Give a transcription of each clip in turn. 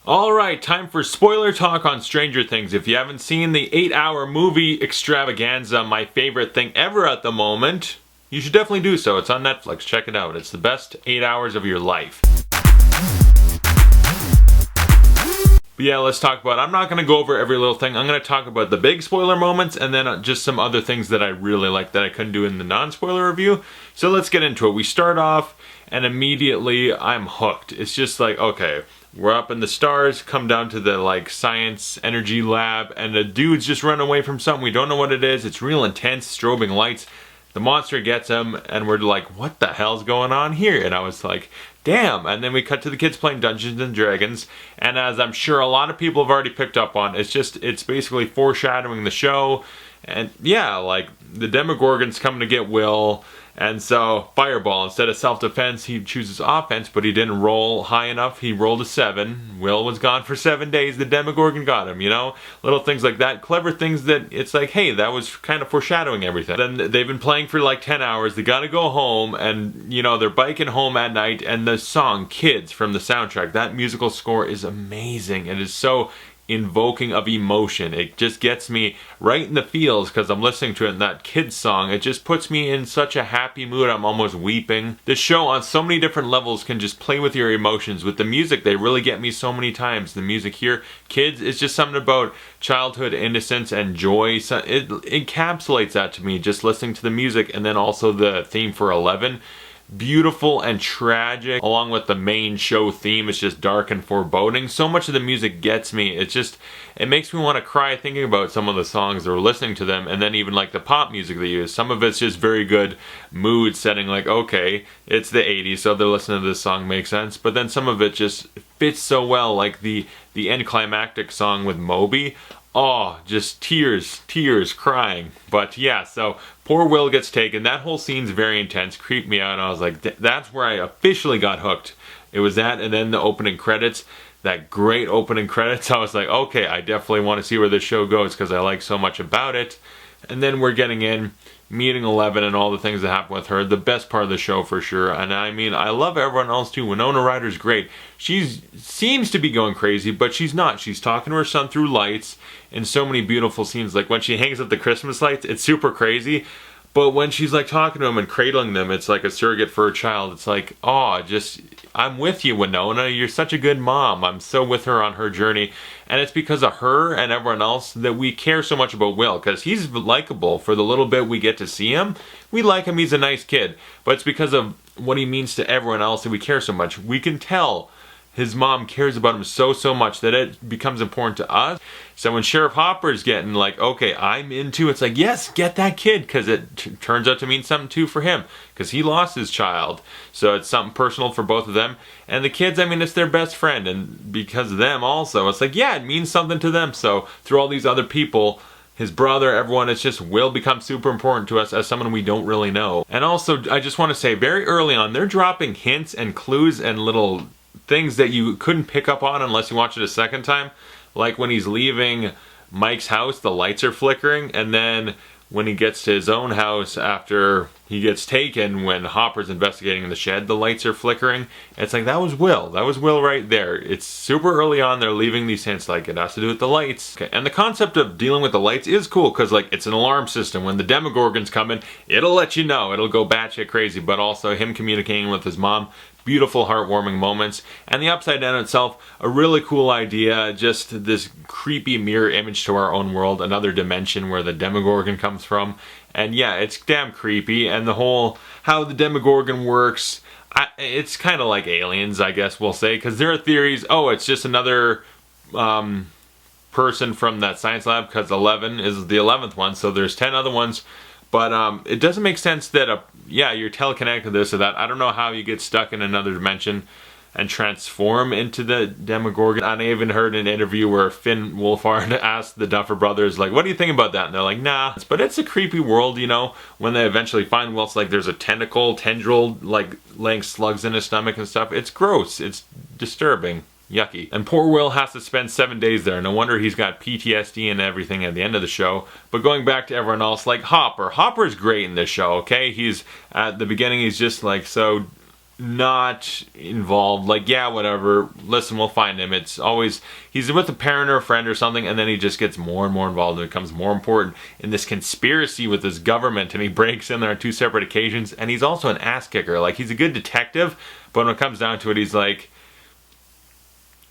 Alright, time for spoiler talk on Stranger Things. If you haven't seen the 8-hour movie extravaganza, my favorite thing ever at the moment, you should definitely do so. It's on Netflix. Check it out. It's the best 8 hours of your life. But yeah, let's talk about, I'm not going to go over every little thing. I'm going to talk about the big spoiler moments and then just some other things that I really like that I couldn't do in the non-spoiler review. So let's get into it. We start off and immediately I'm hooked. It's just like, okay, we're up in the stars, come down to the like science energy lab, and the dude's just running away from something. We don't know what it is. It's real intense, strobing lights. The monster gets him, and we're like, what the hell's going on here? And I was like, damn. And then we cut to the kids playing Dungeons and Dragons, and as I'm sure a lot of people have already picked up on, it's basically foreshadowing the show. And yeah, like the Demogorgon's coming to get Will. And so, Fireball, instead of self-defense, he chooses offense, but he didn't roll high enough. He rolled a 7. Will was gone for 7 days. The Demogorgon got him, you know? Little things like that. Clever things that it's like, hey, that was kind of foreshadowing everything. Then they've been playing for like 10 hours. They gotta go home, and, you know, they're biking home at night, and the song, Kids, from the soundtrack, that musical score is amazing. It is so invoking of emotion. It just gets me right in the feels because I'm listening to it in that kids song. It just puts me in such a happy mood. I'm almost weeping. This show on so many different levels can just play with your emotions. With the music, they really get me so many times. The music here, Kids, is just something about childhood innocence and joy. So it encapsulates that to me, just listening to the music, and then also the theme for 11. Beautiful and tragic, along with the main show theme. It's just dark and foreboding. So much of the music gets me. It makes me want to cry thinking about some of the songs or listening to them, and then even like the pop music they use. Some of it's just very good mood setting, like, okay, it's the 80s, so they're listening to this song, makes sense. But then some of it just fits so well, like the end climactic song with Moby. Oh, just tears, crying. But yeah, so poor Will gets taken. That whole scene's very intense, creeped me out, and I was like, that's where I officially got hooked. It was that, and then the opening credits, that great opening credits. I was like, okay, I definitely want to see where this show goes because I like so much about it. And then we're getting in, meeting 11 and all the things that happen with her. The best part of the show for sure. And I mean, I love everyone else too. Winona Ryder's great. She seems to be going crazy, but she's not. She's talking to her son through lights in so many beautiful scenes. Like when she hangs up the Christmas lights, it's super crazy. But when she's like talking to him and cradling them, it's like a surrogate for her child. It's like, oh, just, I'm with you, Winona. You're such a good mom. I'm so with her on her journey. And it's because of her and everyone else that we care so much about Will. Because he's likable for the little bit we get to see him. We like him. He's a nice kid. But it's because of what he means to everyone else that we care so much. We can tell his mom cares about him so much that it becomes important to us. So when Sheriff Hopper's getting like, okay, I'm into, it's like, yes, get that kid, because it turns out to mean something too for him, because he lost his child. So it's something personal for both of them. And the kids, I mean, it's their best friend, and because of them also, it's like, yeah, it means something to them. So through all these other people, his brother, everyone, it's just Will become super important to us as someone we don't really know. And also, I just want to say, very early on, they're dropping hints and clues and little things that you couldn't pick up on unless you watch it a second time. Like when he's leaving Mike's house, the lights are flickering, and then when he gets to his own house after he gets taken, when Hopper's investigating in the shed, the lights are flickering. It's like, that was Will. That was Will right there. It's super early on, they're leaving these hints, like it has to do with the lights. Okay. And the concept of dealing with the lights is cool, because like it's an alarm system. When the Demogorgon's coming, it'll let you know. It'll go batshit crazy. But also him communicating with his mom, beautiful, heartwarming moments. And the Upside Down itself, a really cool idea. Just this creepy mirror image to our own world, another dimension where the Demogorgon comes from. And yeah, it's damn creepy. And the whole, how the Demogorgon works, it's kind of like Aliens, I guess we'll say. Because there are theories, oh, it's just another person from that science lab, because 11 is the 11th one. So there's 10 other ones. But it doesn't make sense that, yeah, you're telekinetic to this or that. I don't know how you get stuck in another dimension and transform into the Demogorgon. I even heard an interview where Finn Wolfhard asked the Duffer Brothers, like, what do you think about that? And they're like, nah. But it's a creepy world, you know, when they eventually find Will. It's like there's a tendril, like, laying slugs in his stomach and stuff. It's gross. It's disturbing. Yucky. And poor Will has to spend 7 days there. No wonder he's got PTSD and everything at the end of the show. But going back to everyone else, like Hopper. Hopper's great in this show, okay? He's, at the beginning, he's just like so not involved. Like, yeah, whatever, listen, we'll find him. It's always, he's with a parent or a friend or something, and then he just gets more and more involved and becomes more important in this conspiracy with this government, and he breaks in there on 2 separate occasions, and he's also an ass kicker. Like, he's a good detective, but when it comes down to it, he's like,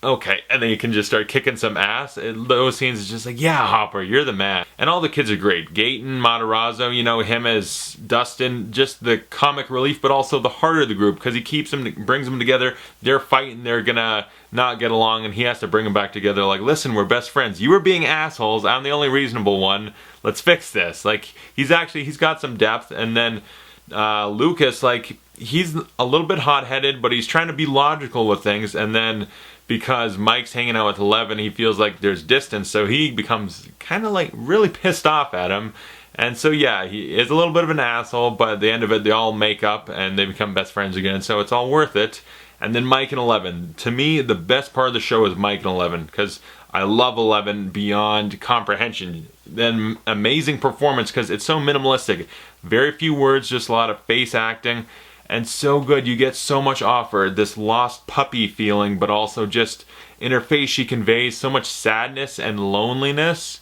okay, and then you can just start kicking some ass. Those scenes is just like, yeah, Hopper, you're the man. And all the kids are great. Gaten, Matarazzo, you know, him as Dustin, just the comic relief, but also the heart of the group, because he keeps them, brings them together. They're fighting, they're gonna not get along, and he has to bring them back together. Like, listen, we're best friends. You were being assholes. I'm the only reasonable one. Let's fix this. Like, he's got some depth. And then Lucas, like, he's a little bit hot-headed, but he's trying to be logical with things, and then because Mike's hanging out with Eleven, he feels like there's distance, so he becomes kind of like really pissed off at him. And so yeah, he is a little bit of an asshole, but at the end of it, they all make up and they become best friends again, so it's all worth it. And then Mike and Eleven. To me, the best part of the show is Mike and Eleven, because I love Eleven beyond comprehension. Then amazing performance, because it's so minimalistic. Very few words, just a lot of face acting. And so good, you get so much off her, this lost puppy feeling, but also just in her face she conveys so much sadness and loneliness.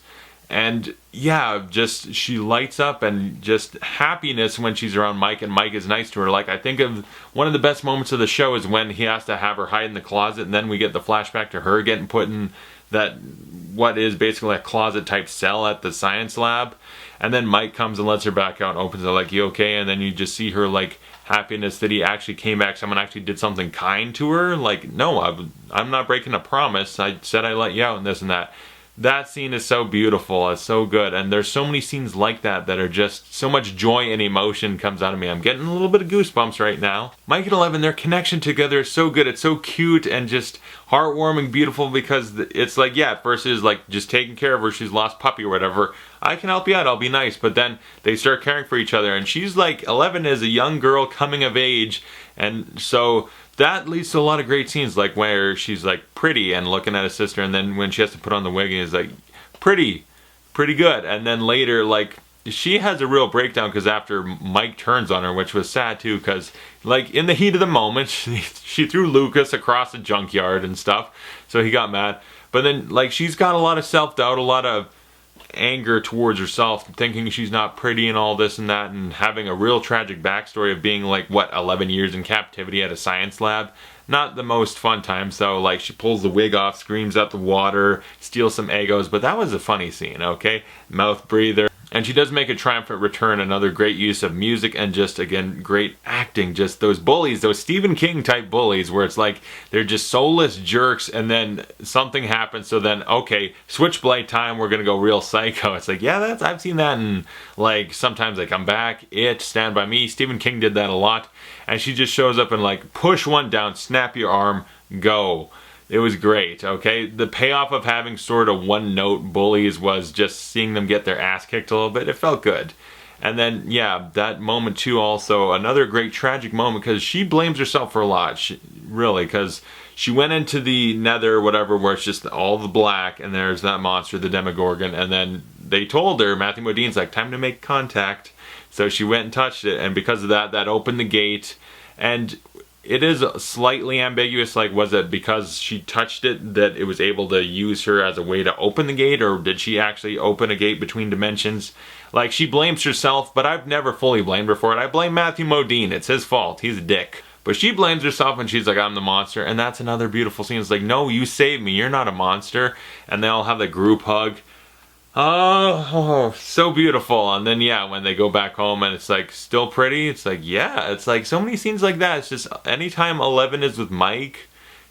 And yeah, just she lights up, and just happiness when she's around Mike, and Mike is nice to her. Like, I think of one of the best moments of the show is when he has to have her hide in the closet, and then we get the flashback to her getting put in that, what is basically a closet type cell at the science lab. And then Mike comes and lets her back out and opens it, like, you okay? And then you just see her, like, happiness that he actually came back. Someone actually did something kind to her. Like, no, I'm not breaking a promise. I said I let you out and this and that. That scene is so beautiful. It's so good. And there's so many scenes like that that are just so much joy and emotion comes out of me. I'm getting a little bit of goosebumps right now. Mike and Eleven, their connection together is so good. It's so cute and just heartwarming, beautiful, because it's like, yeah, at first it's like just taking care of her. She's lost puppy or whatever. I can help you out, I'll be nice. But then they start caring for each other, and she's like, Eleven is a young girl coming of age, and so that leads to a lot of great scenes, like where she's like pretty and looking at her sister, and then when she has to put on the wig, and is like, pretty good. And then later, like, she has a real breakdown, because after Mike turns on her, which was sad too, because like in the heat of the moment, she threw Lucas across the junkyard and stuff, so he got mad. But then, like, she's got a lot of self-doubt, a lot of anger towards herself, thinking she's not pretty and all this and that, and having a real tragic backstory of being like, what, 11 years in captivity at a science lab. Not the most fun time. So like, she pulls the wig off, screams at the water, steals some Eggos, but that was a funny scene, okay? Mouth breather. And she does make a triumphant return, another great use of music, and just, again, great acting. Just those bullies, those Stephen King type bullies, where it's like, they're just soulless jerks, and then something happens, so then, okay, switchblade time, we're gonna go real psycho. It's like, yeah, I've seen that in, like, Sometimes They Come Back, It, Stand By Me. Stephen King did that a lot. And she just shows up and like, push one down, snap your arm, go. It was great, okay? The payoff of having sort of one-note bullies was just seeing them get their ass kicked a little bit. It felt good. And then, yeah, that moment too, also another great tragic moment, because she blames herself for a lot, really, because she went into the nether or whatever, where it's just all the black, and there's that monster, the Demogorgon, and then they told her, Matthew Modine's like, time to make contact. So she went and touched it, and because of that, that opened the gate. And it is slightly ambiguous, like, was it because she touched it that it was able to use her as a way to open the gate, or did she actually open a gate between dimensions? Like, she blames herself, but I've never fully blamed her for it. I blame Matthew Modine. It's his fault. He's a dick. But she blames herself, and she's like, I'm the monster. And that's another beautiful scene. It's like, no, you saved me. You're not a monster. And they all have the group hug. Oh, so beautiful. And then, yeah, when they go back home and it's like, still pretty, it's like, yeah, it's like so many scenes like that. It's just, anytime Eleven is with Mike,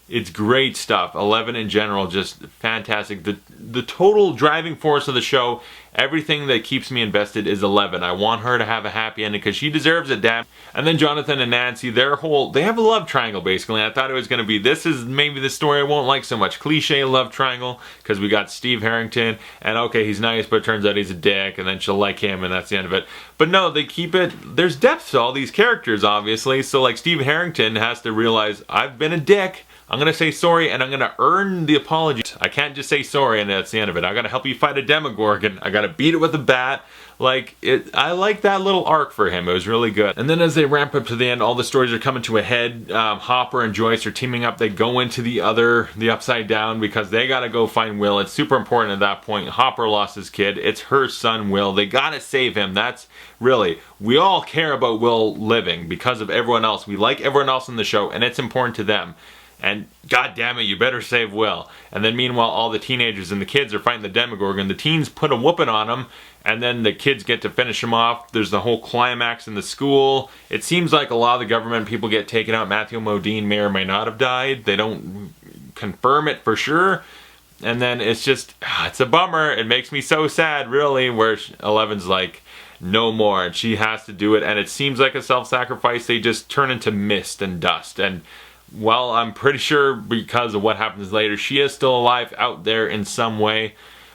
it's great stuff. Eleven in general, just fantastic. The total driving force of the show, everything that keeps me invested is Eleven. I want her to have a happy ending, because she deserves it, damn. And then Jonathan and Nancy, they have a love triangle, basically. I thought it was going to be, this is maybe the story I won't like so much. Cliche love triangle, because we got Steve Harrington, and okay, he's nice, but it turns out he's a dick, and then she'll like him, and that's the end of it. But no, they keep it, there's depth to all these characters, obviously. So like, Steve Harrington has to realize, I've been a dick, I'm gonna say sorry and I'm gonna earn the apology. I can't just say sorry and that's the end of it. I gotta help you fight a Demogorgon. I gotta beat it with a bat. Like, I like that little arc for him. It was really good. And then as they ramp up to the end, all the stories are coming to a head. Hopper and Joyce are teaming up. They go into the Upside Down because they gotta go find Will. It's super important at that point. Hopper lost his kid. It's her son, Will. They gotta save him. That's really, we all care about Will living because of everyone else. We like everyone else in the show and it's important to them. And god damn it, you better save Will. And then meanwhile, all the teenagers and the kids are fighting the Demogorgon. The teens put a whooping on him, and then the kids get to finish him off. There's the whole climax in the school. It seems like a lot of the government people get taken out. Matthew Modine may or may not have died. They don't confirm it for sure. And then it's just, it's a bummer. It makes me so sad, really, where Eleven's like, no more, and she has to do it. And it seems like a self-sacrifice. They just turn into mist and dust. And well, I'm pretty sure because of what happens later, she is still alive out there in some way.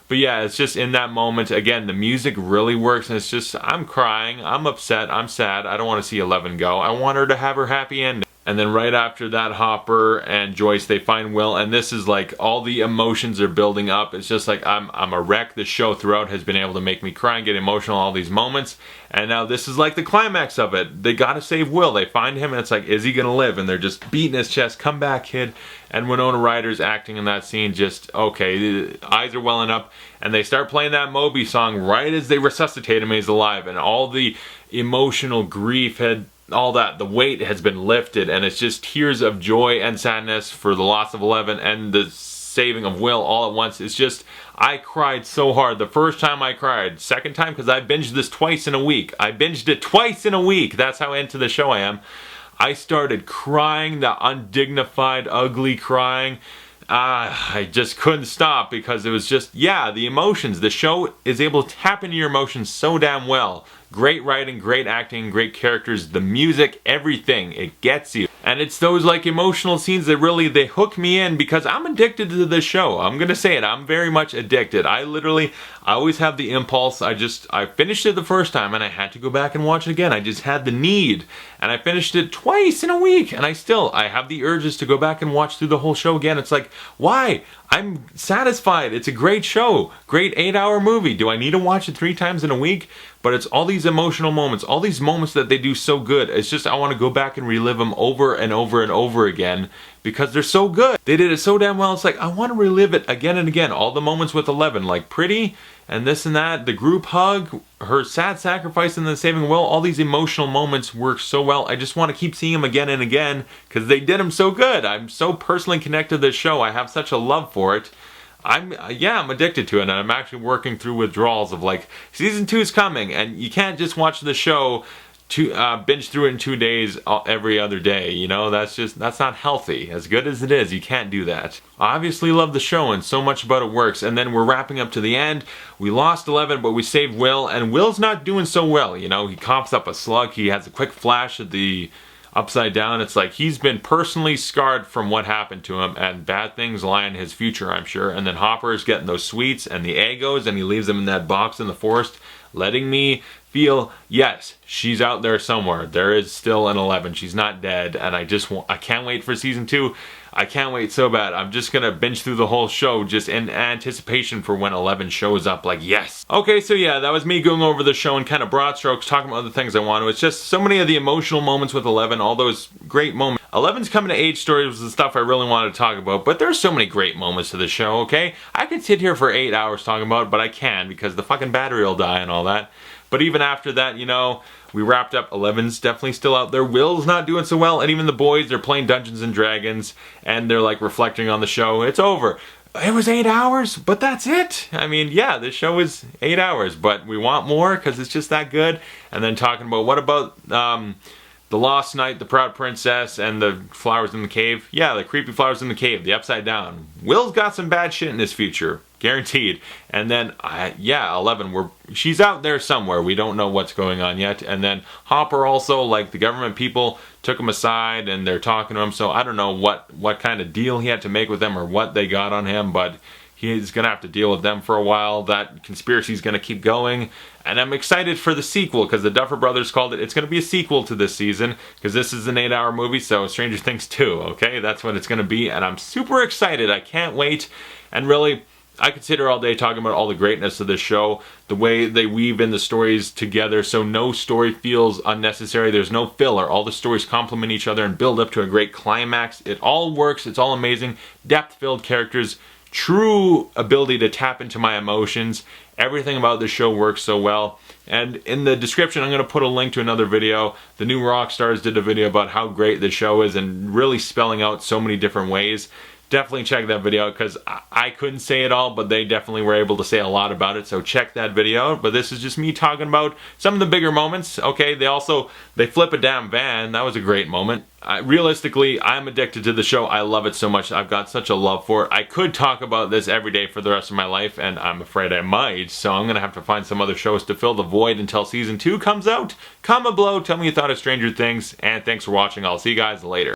But yeah, it's just in that moment, again, the music really works, and it's just, I'm crying, I'm upset, I'm sad, I don't want to see Eleven go. I want her to have her happy ending. And then right after that, Hopper and Joyce, they find Will, and this is like, all the emotions are building up. It's just like, I'm a wreck. The show throughout has been able to make me cry and get emotional, all these moments. And now this is like the climax of it. They gotta save Will. They find him, and it's like, is he gonna live? And they're just beating his chest, come back, kid. And Winona Ryder's acting in that scene, just, okay, the eyes are welling up. And they start playing that Moby song right as they resuscitate him, he's alive. And all the emotional grief had, all that, the weight has been lifted, and it's just tears of joy and sadness for the loss of Eleven and the saving of Will all at once. It's just, I cried so hard. The first time I cried. Second time, because I binged this twice in a week. I binged it twice in a week. That's how into the show I am. I started crying, the undignified, ugly crying. I just couldn't stop because it was just, yeah, the emotions. The show is able to tap into your emotions so damn well. Great writing, great acting, great characters, the music, everything. It gets you. And it's those like emotional scenes that really, they hook me in because I'm addicted to this show. I'm gonna say it, I'm very much addicted. I always have the impulse. I finished it the first time and I had to go back and watch it again. I just had the need. And I finished it twice in a week. And I have the urges to go back and watch through the whole show again. It's like, why? I'm satisfied. It's a great show. Great 8-hour movie. Do I need to watch it 3 times in a week? But it's all these emotional moments, all these moments that they do so good. It's just, I want to go back and relive them over and over and over again because they're so good. They did it so damn well. It's like, I want to relive it again and again. All the moments with Eleven, like Pretty and this and that, the group hug, her sad sacrifice and then saving Will, all these emotional moments work so well. I just want to keep seeing them again and again because they did them so good. I'm so personally connected to this show. I have such a love for it. I'm addicted to it, and I'm actually working through withdrawals of like, season 2 is coming, and you can't just watch the show to binge through it in 2 days every other day, you know, that's not healthy. As good as it is, you can't do that. I obviously love the show, and so much about it works, and then we're wrapping up to the end. We lost Eleven, but we saved Will, and Will's not doing so well, you know, he coughs up a slug, he has a quick flash at the Upside Down. It's like he's been personally scarred from what happened to him, and bad things lie in his future, I'm sure. And then Hopper's getting those sweets and the Eggos, and he leaves them in that box in the forest, letting me feel, yes, she's out there somewhere. There is still an Eleven. She's not dead, and I can't wait for season 2. I can't wait so bad. I'm just gonna binge through the whole show just in anticipation for when Eleven shows up, like, yes. Okay, so yeah, that was me going over the show in kind of broad strokes, talking about other things I want to. It's just so many of the emotional moments with Eleven, all those great moments. Eleven's coming to age story was the stuff I really wanted to talk about, but there's so many great moments to the show, okay? I could sit here for 8 hours talking about it, but I can because the fucking battery will die and all that. But even after that, you know, we wrapped up. Eleven's definitely still out there. Will's not doing so well, and even the boys, they're playing Dungeons and Dragons, and they're like reflecting on the show. It's over. It was 8 hours, but that's it. I mean, yeah, this show is 8 hours, but we want more because it's just that good. And then talking about, what about The Lost Knight, The Proud Princess, and the Flowers in the Cave? Yeah, the creepy flowers in the cave, the Upside Down. Will's got some bad shit in his future. Guaranteed. And then, yeah, Eleven, she's out there somewhere. We don't know what's going on yet. And then Hopper also, like, the government people took him aside and they're talking to him. So I don't know what kind of deal he had to make with them or what they got on him, but He's gonna have to deal with them for a while. That conspiracy is gonna keep going. And I'm excited for the sequel, because the Duffer Brothers called it. It's going to be a sequel to this season, because this is an 8-hour movie, so Stranger Things 2, okay? That's what it's going to be, and I'm super excited. I can't wait. And really, I could sit here all day talking about all the greatness of this show, the way they weave in the stories together so no story feels unnecessary. There's no filler. All the stories complement each other and build up to a great climax. It all works. It's all amazing. Depth-filled characters. True ability to tap into my emotions. Everything about this show works so well. And in the description, I'm going to put a link to another video. The New Rockstars did a video about how great the show is and really spelling out so many different ways. Definitely check that video out, because I couldn't say it all, but they definitely were able to say a lot about it, so check that video out. But this is just me talking about some of the bigger moments. Okay, they flip a damn van. That was a great moment. Realistically, I'm addicted to the show. I love it so much. I've got such a love for it. I could talk about this every day for the rest of my life, and I'm afraid I might, so I'm gonna have to find some other shows to fill the void until season 2 comes out. Comment below, tell me you thought of Stranger Things, and thanks for watching. I'll see you guys later.